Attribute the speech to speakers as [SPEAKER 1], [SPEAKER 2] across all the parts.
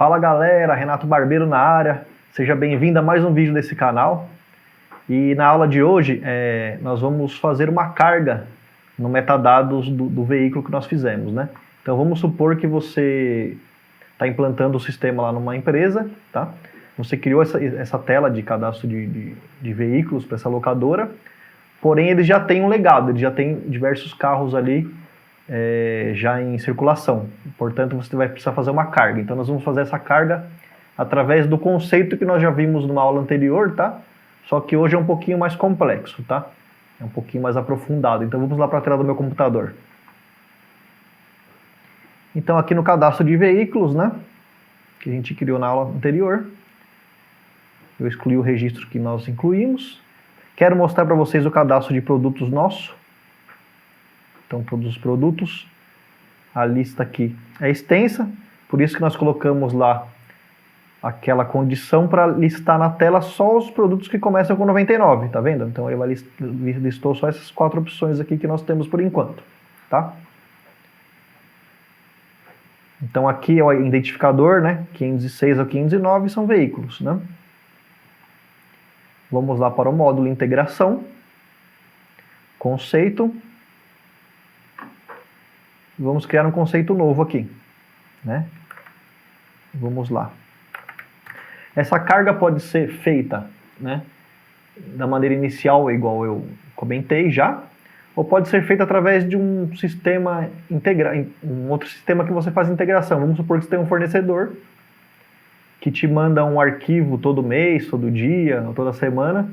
[SPEAKER 1] Fala galera, Renato Barbeiro na área, seja bem-vindo a mais um vídeo desse canal. E na aula de hoje nós vamos fazer uma carga no metadados do veículo que nós fizemos, né? Então vamos supor que você está implantando o sistema lá numa empresa, tá? Você criou essa tela de cadastro de veículos para essa locadora, porém eles já têm um legado, eles já têm diversos carros ali já em circulação, portanto você vai precisar fazer uma carga. Então nós vamos fazer essa carga através do conceito que nós já vimos numa aula anterior, tá? Só que hoje é um pouquinho mais complexo, tá? É um pouquinho mais aprofundado. Então vamos lá para a tela do meu computador. Então aqui no cadastro de veículos, né, que a gente criou na aula anterior, eu excluí o registro que nós incluímos. Quero mostrar para vocês o cadastro de produtos nosso. Então todos os produtos, a lista aqui é extensa, por isso que nós colocamos lá aquela condição para listar na tela só os produtos que começam com 99, tá vendo? Então ele listou só essas 4 opções aqui que nós temos por enquanto, tá? Então aqui é o identificador, né? 506 ao 509 são veículos, né? Vamos lá para o módulo integração, conceito. Vamos criar um conceito novo aqui, né? Vamos lá. Essa carga pode ser feita, né, da maneira inicial, igual eu comentei já, ou pode ser feita através de um sistema um outro sistema que você faz integração. Vamos supor que você tem um fornecedor que te manda um arquivo todo mês, todo dia, ou toda semana,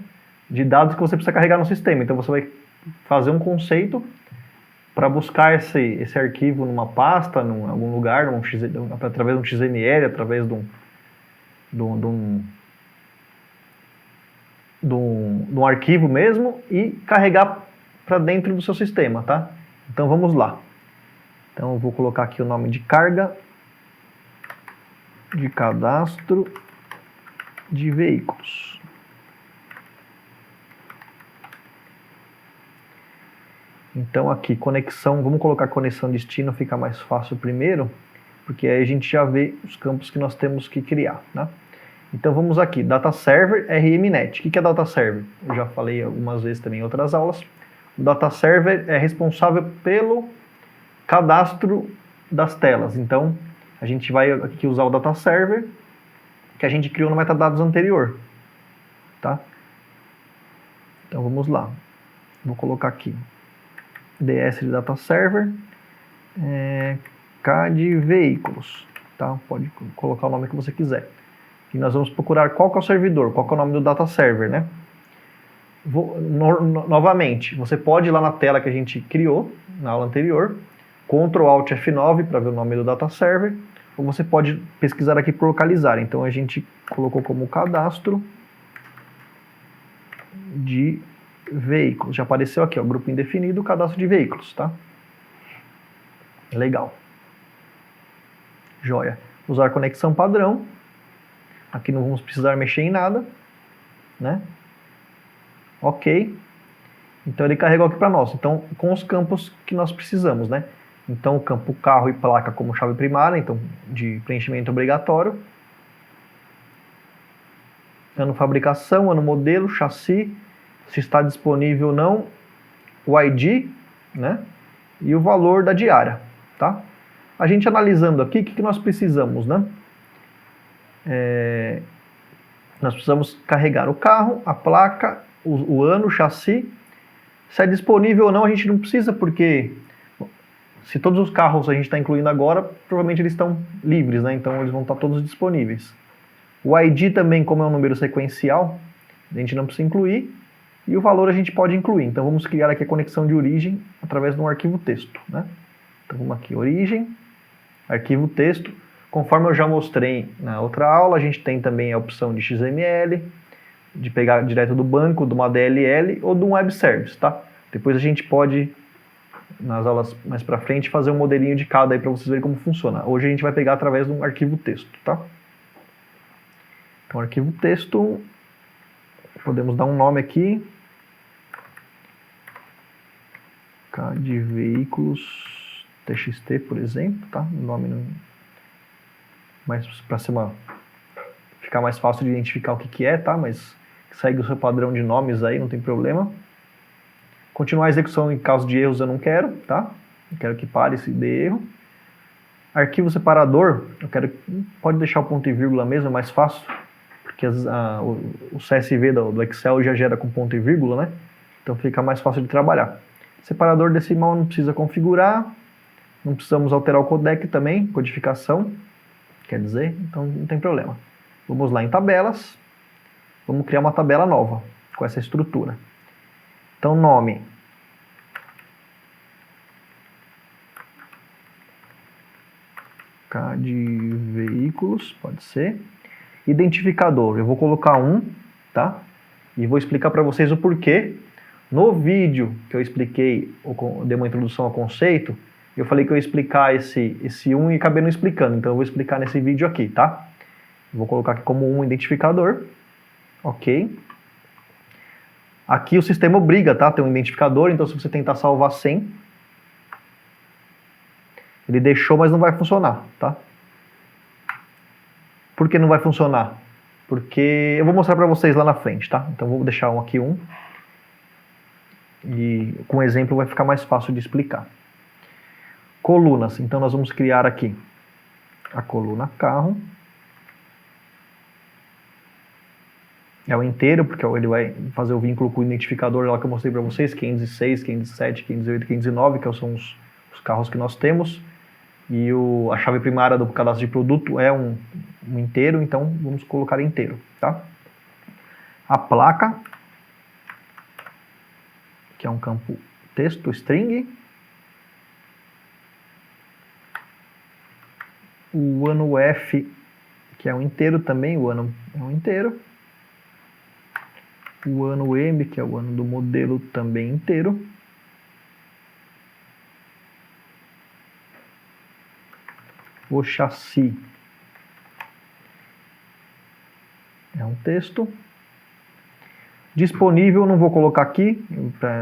[SPEAKER 1] de dados que você precisa carregar no sistema. Então você vai fazer um conceito para buscar esse arquivo numa pasta, em algum lugar, através de um XML, através de um arquivo mesmo, e carregar para dentro do seu sistema, tá? Então vamos lá. Então eu vou colocar aqui o nome de carga de cadastro de veículos. Então aqui, conexão, vamos colocar conexão destino, fica mais fácil primeiro, porque aí a gente já vê os campos que nós temos que criar, né? Então vamos aqui, Data Server RMNet. O que é Data Server? Eu já falei algumas vezes também em outras aulas. O Data Server é responsável pelo cadastro das telas. Então a gente vai aqui usar o Data Server que a gente criou no metadados anterior, tá? Então vamos lá. Vou colocar aqui DS de Data Server, K de veículos, tá? Pode colocar o nome que você quiser. E nós vamos procurar qual que é o servidor, qual que é o nome do Data Server, né? Novamente, você pode ir lá na tela que a gente criou, na aula anterior, Ctrl Alt F9 para ver o nome do Data Server, ou você pode pesquisar aqui por localizar. Então a gente colocou como cadastro de veículos. Já apareceu aqui, ó, grupo indefinido, cadastro de veículos, tá? Legal. Joia. Usar conexão padrão. Aqui não vamos precisar mexer em nada, né? Ok. Então ele carregou aqui para nós. Então, com os campos que nós precisamos, né? Então o campo carro e placa como chave primária, então de preenchimento obrigatório. Ano fabricação, ano modelo, chassi, se está disponível ou não, o ID, né? E o valor da diária, tá? A gente analisando aqui, o que nós precisamos, né? Nós precisamos carregar o carro, a placa, o ano, o chassi. Se é disponível ou não, a gente não precisa, porque se todos os carros a gente está incluindo agora, provavelmente eles estão livres, né? Então eles vão estar todos disponíveis. O ID também, como é um número sequencial, a gente não precisa incluir. E o valor a gente pode incluir. Então vamos criar aqui a conexão de origem através de um arquivo texto, né? Então vamos aqui, origem, arquivo texto. Conforme eu já mostrei na outra aula, a gente tem também a opção de XML, de pegar direto do banco, de uma DLL ou de um web service, tá? Depois a gente pode, nas aulas mais pra frente, fazer um modelinho de cada aí para vocês verem como funciona. Hoje a gente vai pegar através de um arquivo texto, tá? Então arquivo texto, podemos dar um nome aqui, K de veículos, TXT, por exemplo, tá? O nome mas para ficar mais fácil de identificar o que é, tá? Mas segue o seu padrão de nomes aí, não tem problema. Continuar a execução em caso de erros eu não quero, tá? Eu quero que pare se dê erro. Arquivo separador, pode deixar o ponto e vírgula mesmo, é mais fácil, porque o CSV do Excel já gera com ponto e vírgula, né? Então fica mais fácil de trabalhar. Separador decimal não precisa configurar, não precisamos alterar o codec também, codificação, quer dizer, então não tem problema. Vamos lá em tabelas, vamos criar uma tabela nova, com essa estrutura. Então nome, K de veículos, pode ser. Identificador, eu vou colocar 1, tá? E vou explicar para vocês o porquê. No vídeo que eu expliquei, dei uma introdução ao conceito, eu falei que eu ia explicar esse 1 e acabei não explicando, então eu vou explicar nesse vídeo aqui, tá? Vou colocar aqui como 1 identificador, ok. Aqui o sistema obriga, tá? Tem um identificador, então se você tentar salvar sem, ele deixou, mas não vai funcionar, tá? Por que não vai funcionar? Porque eu vou mostrar para vocês lá na frente, tá? Então vou deixar aqui 1. E com exemplo vai ficar mais fácil de explicar. Colunas, então nós vamos criar aqui a coluna carro. É o inteiro, porque ele vai fazer o vínculo com o identificador lá que eu mostrei para vocês, 506, 507, 508, 509, que são os carros que nós temos. E a chave primária do cadastro de produto é um inteiro, então vamos colocar inteiro, tá? A placa, que é um campo texto, string. O ano F, que é um inteiro também, o ano é um inteiro. O ano M, que é o ano do modelo, também inteiro. O chassi é um texto. Disponível, não vou colocar aqui,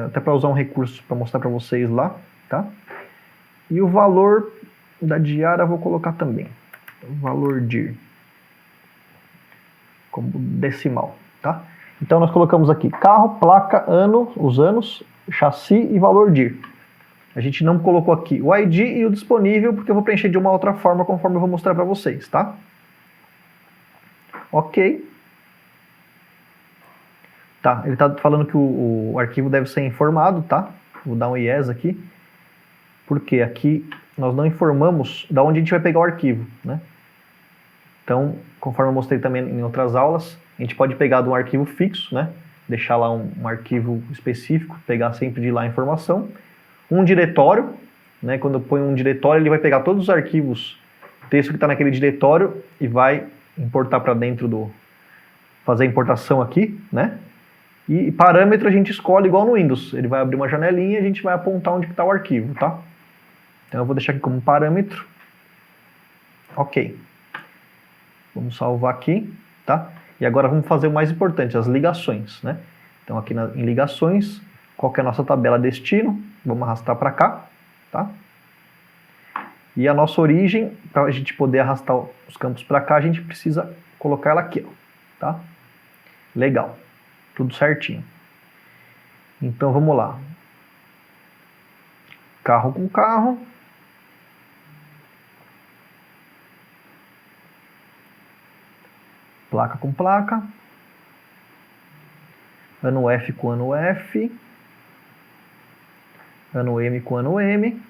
[SPEAKER 1] até para usar um recurso para mostrar para vocês lá, tá? E o valor da diária vou colocar também. O valor dir como decimal, tá? Então nós colocamos aqui carro, placa, ano, os anos, chassi e valor dir. A gente não colocou aqui o ID e o disponível, porque eu vou preencher de uma outra forma, conforme eu vou mostrar para vocês, tá? Ok. Tá, ele está falando que o arquivo deve ser informado, tá? Vou dar um yes aqui. Porque aqui nós não informamos de onde a gente vai pegar o arquivo, né? Então, conforme eu mostrei também em outras aulas, a gente pode pegar de um arquivo fixo, né? Deixar lá um arquivo específico, pegar sempre de lá a informação. Um diretório, né? Quando eu ponho um diretório, ele vai pegar todos os arquivos, texto que está naquele diretório e vai importar para dentro fazer a importação aqui, né? E parâmetro a gente escolhe igual no Windows. Ele vai abrir uma janelinha e a gente vai apontar onde está o arquivo, tá? Então eu vou deixar aqui como parâmetro. Ok. Vamos salvar aqui, tá? E agora vamos fazer o mais importante, as ligações, né? Então aqui em ligações, qual que é a nossa tabela destino? Vamos arrastar para cá, tá? E a nossa origem, para a gente poder arrastar os campos para cá, a gente precisa colocar ela aqui, ó, tá? Legal, tudo certinho. Então vamos lá. Carro com carro. Placa com placa. Ano F com ano F. Ano M com ano M.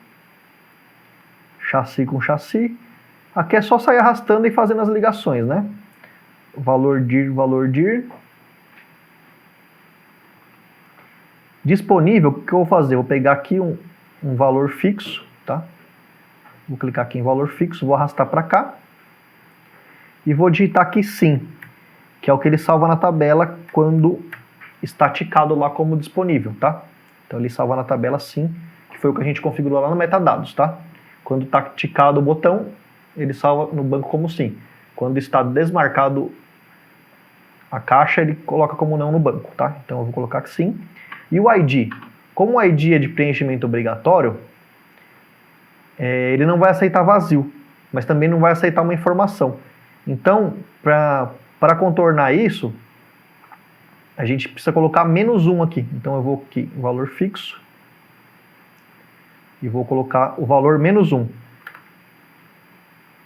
[SPEAKER 1] Chassi com chassi. Aqui é só sair arrastando e fazendo as ligações, né? Valor dir, valor dir. Disponível, o que eu vou fazer? Vou pegar aqui um valor fixo, tá? Vou clicar aqui em valor fixo, vou arrastar para cá. E vou digitar aqui sim, que é o que ele salva na tabela quando está ticado lá como disponível, tá? Então ele salva na tabela sim, que foi o que a gente configurou lá no metadados, tá? Quando está ticado o botão, ele salva no banco como sim. Quando está desmarcado a caixa, ele coloca como não no banco, tá? Então eu vou colocar que sim. E o ID? Como o ID é de preenchimento obrigatório, ele não vai aceitar vazio, mas também não vai aceitar uma informação. Então, para contornar isso, a gente precisa colocar -1 aqui. Então eu vou aqui, valor fixo, e vou colocar o valor -1.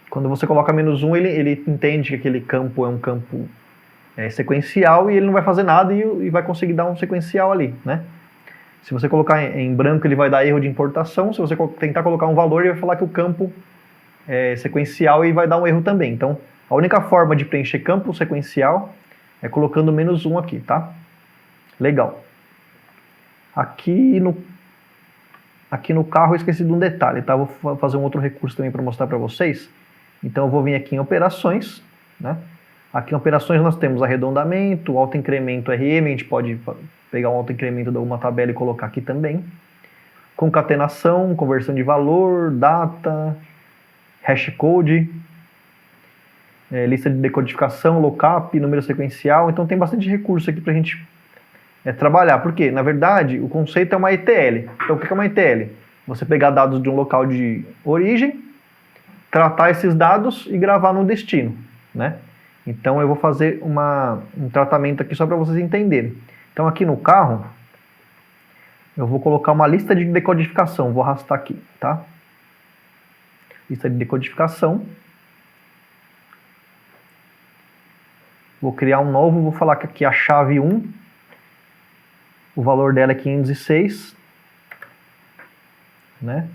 [SPEAKER 1] Quando você coloca -1, ele entende que aquele campo é um campo sequencial e ele não vai fazer nada e vai conseguir dar um sequencial ali, né? Se você colocar em branco, ele vai dar erro de importação. Se você tentar colocar um valor, ele vai falar que o campo é sequencial e vai dar um erro também. Então, a única forma de preencher campo sequencial é colocando -1 aqui, tá? Legal. Aqui no carro eu esqueci de um detalhe, tá? Vou fazer um outro recurso também para mostrar para vocês. Então eu vou vir aqui em operações, né? Aqui em operações nós temos arredondamento, autoincremento RM, a gente pode pegar um autoincremento de alguma tabela e colocar aqui também. Concatenação, conversão de valor, data, hashcode, lista de decodificação, lookup, número sequencial. Então tem bastante recurso aqui para a gente trabalhar. Por quê? Na verdade, o conceito é uma ETL. Então o que é uma ETL? Você pegar dados de um local de origem, tratar esses dados e gravar no destino, né? Então eu vou fazer um tratamento aqui só para vocês entenderem. Então aqui no carro, eu vou colocar uma lista de decodificação, vou arrastar aqui, tá? Lista de decodificação. Vou criar um novo, vou falar que aqui é a chave 1, o valor dela é 506, né?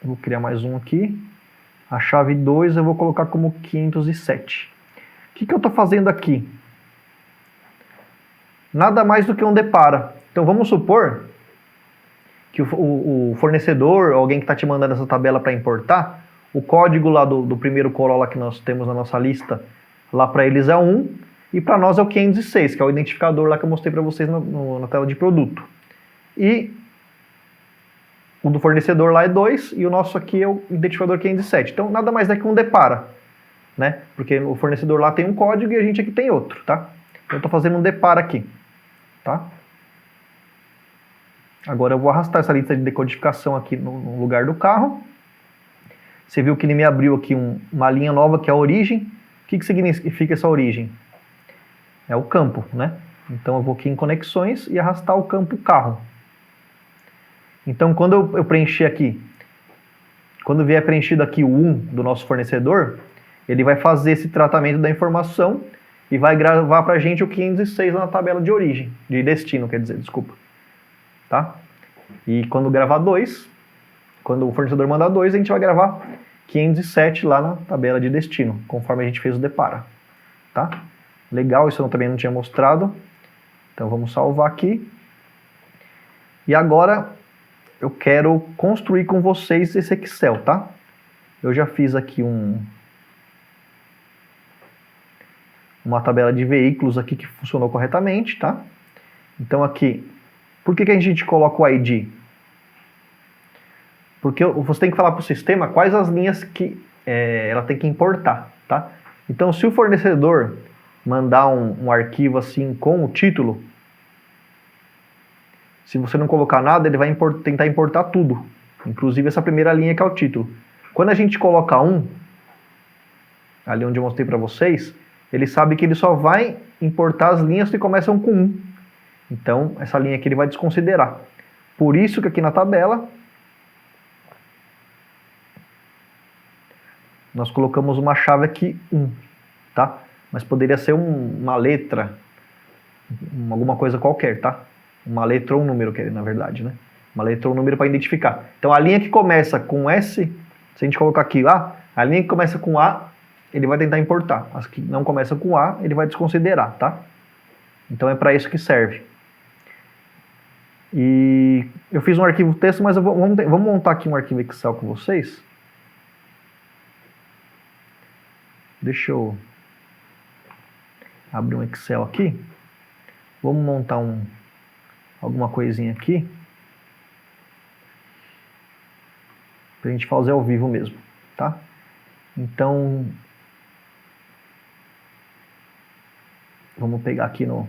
[SPEAKER 1] Vou criar mais um aqui. A chave 2 eu vou colocar como 507. O que eu estou fazendo aqui? Nada mais do que um depara. Então vamos supor que o fornecedor, alguém que está te mandando essa tabela para importar, o código lá do primeiro Corolla que nós temos na nossa lista, lá para eles é 1, e para nós é o 506, que é o identificador lá que eu mostrei para vocês na tela de produto. E o do fornecedor lá é 2 e o nosso aqui é o identificador 507. Então nada mais é que um depara, né? Porque o fornecedor lá tem um código e a gente aqui tem outro, tá? Então eu estou fazendo um depara aqui, tá? Agora eu vou arrastar essa lista de decodificação aqui no lugar do carro. Você viu que ele me abriu aqui uma linha nova que é a origem. O que significa essa origem? É o campo, né? Então eu vou aqui em conexões e arrastar o campo carro. Então, quando eu preencher aqui, quando vier preenchido aqui o 1 do nosso fornecedor, ele vai fazer esse tratamento da informação e vai gravar para a gente o 506 na tabela de origem, de destino, quer dizer, desculpa. Tá? E quando gravar 2, quando o fornecedor mandar 2, a gente vai gravar 507 lá na tabela de destino, conforme a gente fez o depara. Tá? Legal, isso eu também não tinha mostrado. Então vamos salvar aqui. E agora eu quero construir com vocês esse Excel, tá? Eu já fiz aqui uma tabela de veículos aqui que funcionou corretamente, tá? Então aqui, por que a gente coloca o ID? Porque você tem que falar para o sistema quais as linhas que ela tem que importar, tá? Então se o fornecedor mandar um arquivo assim com o título, se você não colocar nada, ele vai tentar importar tudo, inclusive essa primeira linha que é o título. Quando a gente coloca 1, ali onde eu mostrei para vocês, ele sabe que ele só vai importar as linhas que começam com 1. Então, essa linha aqui ele vai desconsiderar. Por isso que aqui na tabela, nós colocamos uma chave aqui 1, tá? Mas poderia ser uma letra, alguma coisa qualquer, tá? Uma letra ou um número, na verdade, né? Uma letra ou um número para identificar. Então a linha que começa com S, se a gente colocar aqui a linha que começa com A, ele vai tentar importar. As que não começam com A, ele vai desconsiderar, tá? Então é para isso que serve. E eu fiz um arquivo texto, mas vamos montar aqui um arquivo Excel com vocês. Deixa eu abrir um Excel aqui. Vamos montar alguma coisinha aqui. Pra gente fazer ao vivo mesmo, tá? Então, vamos pegar aqui no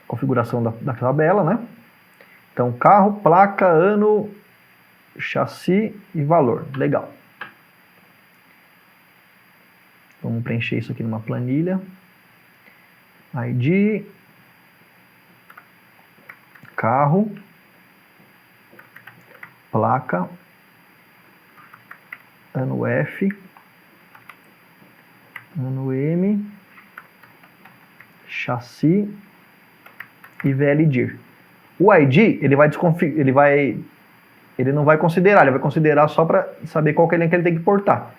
[SPEAKER 1] configuração da tabela, né? Então, carro, placa, ano chassi e valor. Legal. Vamos preencher isso aqui numa planilha. ID, carro, placa, ano F, ano M, chassi e VLDIR. O ID, ele não vai considerar, ele vai considerar só para saber qual que é a linha que ele tem que portar,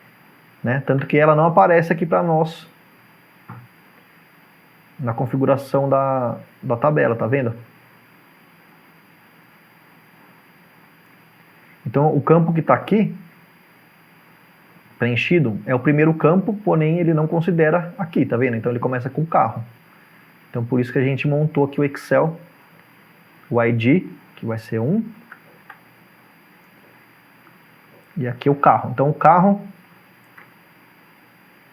[SPEAKER 1] né? Tanto que ela não aparece aqui para nós na configuração da tabela, tá vendo? Então o campo que está aqui preenchido é o primeiro campo, porém ele não considera aqui, tá vendo? Então ele começa com o carro. Então por isso que a gente montou aqui o Excel, o ID, que vai ser 1, e aqui o carro. Então o carro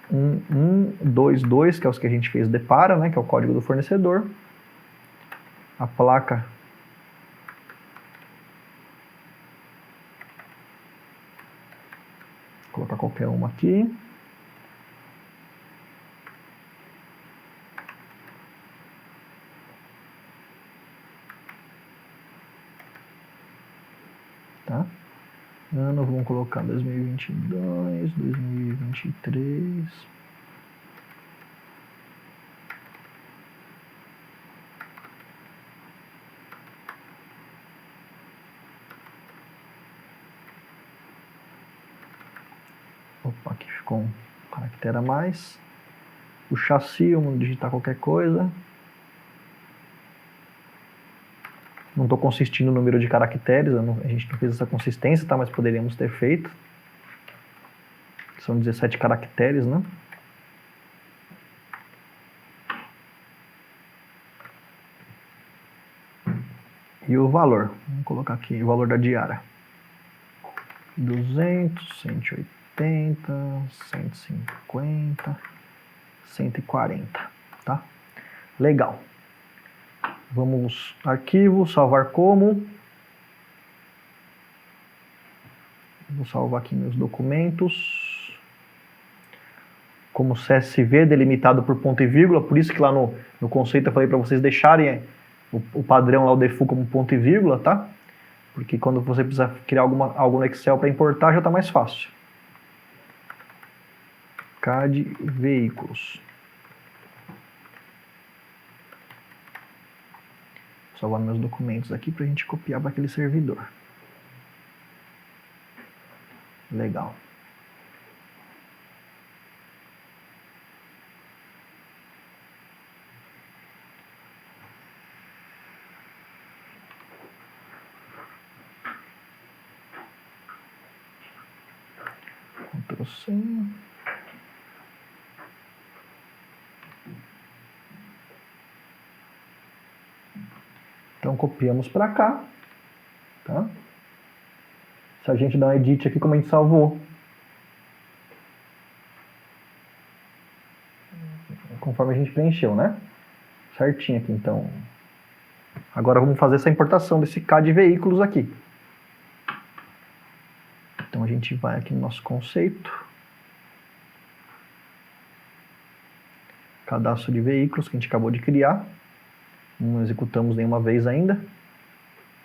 [SPEAKER 1] 1122, que é os que a gente fez depara, né, que é o código do fornecedor. A placa vou colocar qualquer uma aqui. Tá? Ano, vamos colocar 2022, 2023. Opa, aqui ficou um caractere a mais. O chassi, vamos digitar qualquer coisa. Não estou consistindo o número de caracteres, a gente não fez essa consistência, tá? Mas poderíamos ter feito. São 17 caracteres, né? E o valor, vamos colocar aqui o valor da diária. 200, 180, 150, 140, tá? Legal. Vamos, arquivo, salvar como. Vou salvar aqui meus documentos. Como CSV, delimitado por ponto e vírgula, por isso que lá no conceito eu falei para vocês deixarem o padrão lá, o default, como ponto e vírgula, tá? Porque quando você precisar criar algo no Excel para importar, já está mais fácil. CAD veículos. Vou salvar meus documentos aqui para a gente copiar para aquele servidor. Legal. Ctrl+C. Então copiamos para cá, tá? Se a gente dá um edit aqui, como a gente salvou, conforme a gente preencheu, né? Certinho aqui, então. Agora vamos fazer essa importação desse CAD veículos aqui. Então a gente vai aqui no nosso conceito. Cadastro de veículos que a gente acabou de criar. Não executamos nenhuma vez ainda.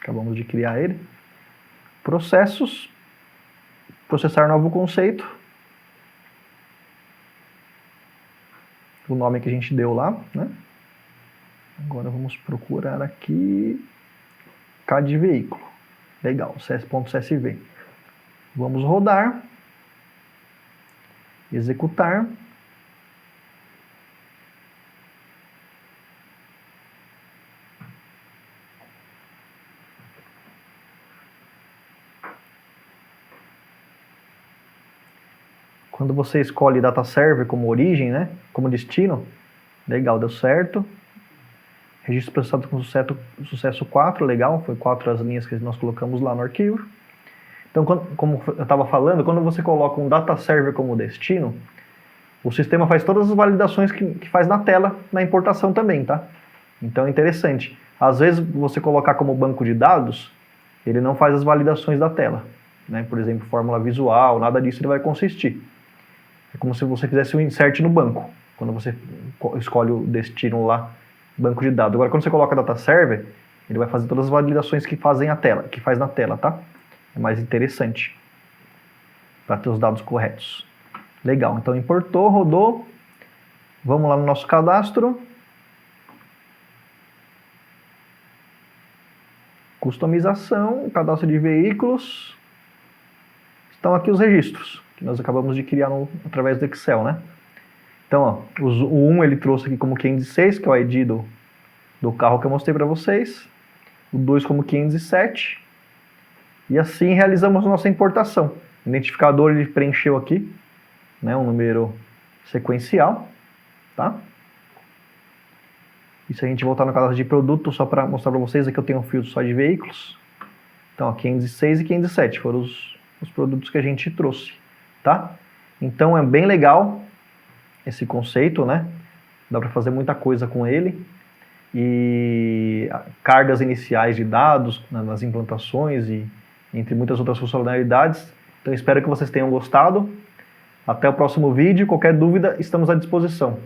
[SPEAKER 1] Acabamos de criar ele. Processos. Processar novo conceito. O nome que a gente deu lá, né? Agora vamos procurar aqui CAD veículo. Legal, CS.csv. Vamos rodar. Executar. Quando você escolhe data server como origem, né, como destino, legal, deu certo. Registro processado com sucesso 4, legal, foi 4 as linhas que nós colocamos lá no arquivo. Então, como eu estava falando, quando você coloca um data server como destino, o sistema faz todas as validações que faz na tela, na importação também, tá? Então é interessante. Às vezes você colocar como banco de dados, ele não faz as validações da tela. né? Por exemplo, fórmula visual, nada disso ele vai consistir. É como se você fizesse um insert no banco, quando você escolhe o destino lá, banco de dados. Agora, quando você coloca data server, ele vai fazer todas as validações que faz na tela, tá? É mais interessante para ter os dados corretos. Legal, então importou, rodou. Vamos lá no nosso cadastro. Customização, cadastro de veículos. Estão aqui os registros que nós acabamos de criar através do Excel, né? Então, ó, o 1 ele trouxe aqui como 506, que é o ID do carro que eu mostrei para vocês. O 2 como 507. E assim realizamos a nossa importação. O identificador ele preencheu aqui, né, um número sequencial, tá? E se a gente voltar no cadastro de produto, só para mostrar para vocês, aqui eu tenho um filtro só de veículos. Então, ó, 506 e 507 foram os produtos que a gente trouxe, tá? Então, é bem legal esse conceito, né? Dá para fazer muita coisa com ele. E cargas iniciais de dados nas implantações e entre muitas outras funcionalidades. Então, espero que vocês tenham gostado. Até o próximo vídeo. Qualquer dúvida, estamos à disposição.